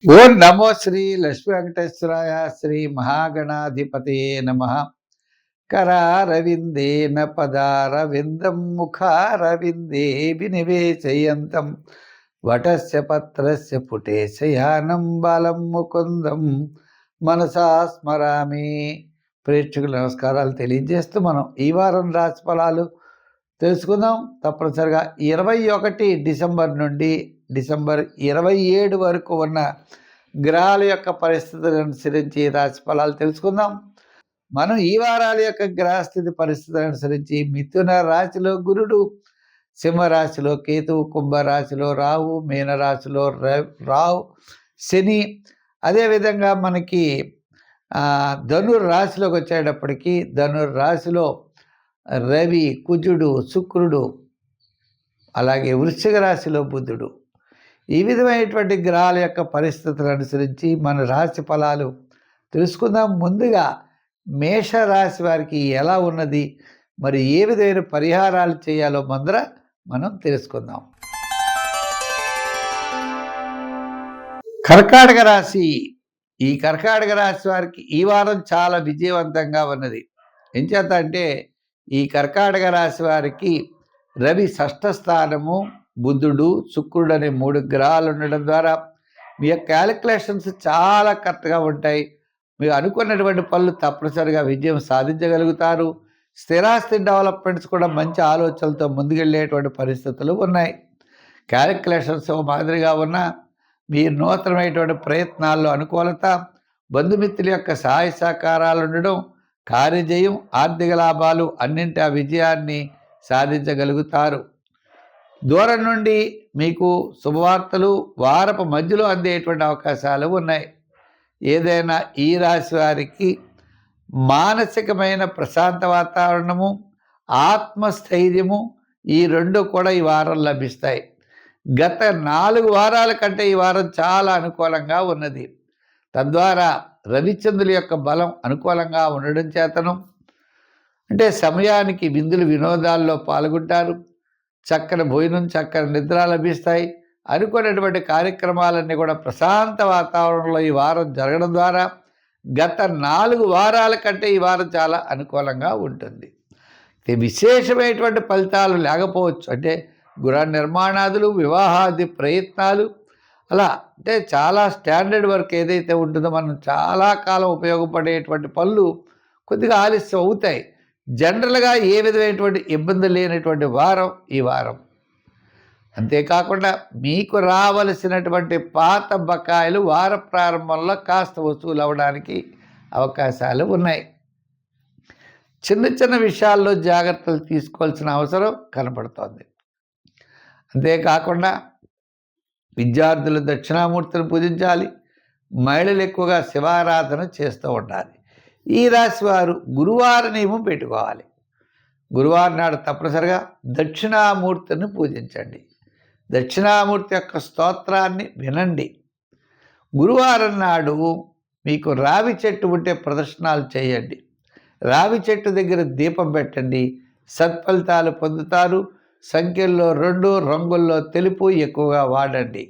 ఓం నమో శ్రీ లక్ష్మీ వెంకటేశ్వరాయ శ్రీ మహాగణాధిపతయే నమ. కరారవిందేన పదారవిందం ముఖారవిందే వినివేశయంతం వటస్య పత్రస్య పుటే శయానం బాలం ముకుందం మనసా స్మరామి. ప్రేక్షకులు నమస్కారాలు తెలియజేస్తూ మనం ఈ వారం రాశి ఫలాలు తెలుసుకుందాం. తప్పనిసరిగా 21 డిసెంబర్ నుండి డిసెంబర్ 27 వరకు ఉన్న గ్రహాల యొక్క పరిస్థితులను అనుసరించి రాశి ఫలాలు తెలుసుకుందాం. మనం ఈ వారాల యొక్క గ్రహస్థితి పరిస్థితులను అనుసరించి మిథున రాశిలో గురుడు, సింహరాశిలో కేతువు, కుంభరాశిలో రాహు, మీనరాశిలో రాహు శని, అదేవిధంగా మనకి ధనుర్రాశిలోకి వచ్చేటప్పటికి ధనుర్రాశిలో రవి, కుజుడు, శుక్రుడు, అలాగే వృశ్చిక రాశిలో బుధుడు. ఈ విధమైనటువంటి గ్రహాల యొక్క పరిస్థితులను అనుసరించి మన రాశి ఫలాలు తెలుసుకుందాం. ముందుగా మేషరాశి వారికి ఎలా ఉన్నది, మరి ఏ విధమైన పరిహారాలు చేయాలో మనం తెలుసుకుందాం. కర్కాటక రాశి. ఈ కర్కాటక రాశి వారికి ఈ వారం చాలా విజయవంతంగా ఉన్నది. ఎంచేత అంటే ఈ కర్కాటక రాశి వారికి రవి షష్ఠ స్థానము, బుధుడు, శుక్రుడు అనే 3 గ్రహాలు ఉండడం ద్వారా మీ యొక్క క్యాలిక్యులేషన్స్ చాలా కరెక్ట్గా ఉంటాయి. మీరు అనుకున్నటువంటి పనులు తప్పనిసరిగా విజయం సాధించగలుగుతారు. స్థిరాస్తి డెవలప్మెంట్స్ కూడా మంచి ఆలోచనలతో ముందుకెళ్ళేటువంటి పరిస్థితులు ఉన్నాయి. క్యాలిక్యులేషన్స్ మాదిరిగా ఉన్న మీ నూతనమైనటువంటి ప్రయత్నాల్లో అనుకూలత, బంధుమిత్రుల యొక్క సహాయ సహకారాలు ఉండడం, కార్యజయం, ఆర్థిక లాభాలు అన్నింటి విజయాన్ని సాధించగలుగుతారు. దూరం నుండి మీకు శుభవార్తలు వారపు మధ్యలో అందేటువంటి అవకాశాలు ఉన్నాయి. ఏదైనా ఈ రాశి వారికి మానసికమైన ప్రశాంత వాతావరణము, ఆత్మస్థైర్యము ఈ 2 కూడా ఈ వారం లభిస్తాయి. గత 4 వారాల కంటే ఈ వారం చాలా అనుకూలంగా ఉన్నది. తద్వారా రవిచంద్రుల యొక్క బలం అనుకూలంగా ఉండడం చేతను అంటే సమయానికి విందులు వినోదాల్లో పాల్గొంటారు. చక్కని భోజనం, చక్కని నిద్ర లభిస్తాయి. అనుకున్నటువంటి కార్యక్రమాలన్నీ కూడా ప్రశాంత వాతావరణంలో ఈ వారం జరగడం ద్వారా గత 4 వారాల కంటే ఈ వారం చాలా అనుకూలంగా ఉంటుంది. విశేషమైనటువంటి ఫలితాలు లేకపోవచ్చు. అంటే గృహ నిర్మాణాదులు, వివాహాది ప్రయత్నాలు, అలా అంటే చాలా స్టాండర్డ్ వర్క్ ఏదైతే ఉంటుందో మనం చాలా కాలం ఉపయోగపడేటువంటి పనులు కొద్దిగా ఆలస్యం అవుతాయి. జనరల్గా ఏ విధమైనటువంటి ఇబ్బంది లేనటువంటి వారం ఈ వారం. అంతేకాకుండా మీకు రావలసినటువంటి పాత బకాయిలు వార ప్రారంభంలో కాస్త వసూలు అవ్వడానికి అవకాశాలు ఉన్నాయి. చిన్న చిన్న విషయాల్లో జాగ్రత్తలు తీసుకోవాల్సిన అవసరం కనపడుతోంది. అంతేకాకుండా విద్యార్థులు దక్షిణామూర్తిని పూజించాలి. మహిళలు ఎక్కువగా శివారాధన చేస్తూ ఉండాలి. ఈ రాశి వారు గురువార నియమం పెట్టుకోవాలి. గురువారం నాడు తప్పనిసరిగా దక్షిణామూర్తిని పూజించండి. దక్షిణామూర్తి యొక్క స్తోత్రాన్ని వినండి. గురువారం నాడు మీకు రావి చెట్టు ఉంటే ప్రదర్శనలు చేయండి. రావి చెట్టు దగ్గర దీపం పెట్టండి. సత్ఫలితాలు పొందుతారు. సంఖ్యల్లో 2, రంగుల్లో తెలుపు ఎక్కువగా వాడండి.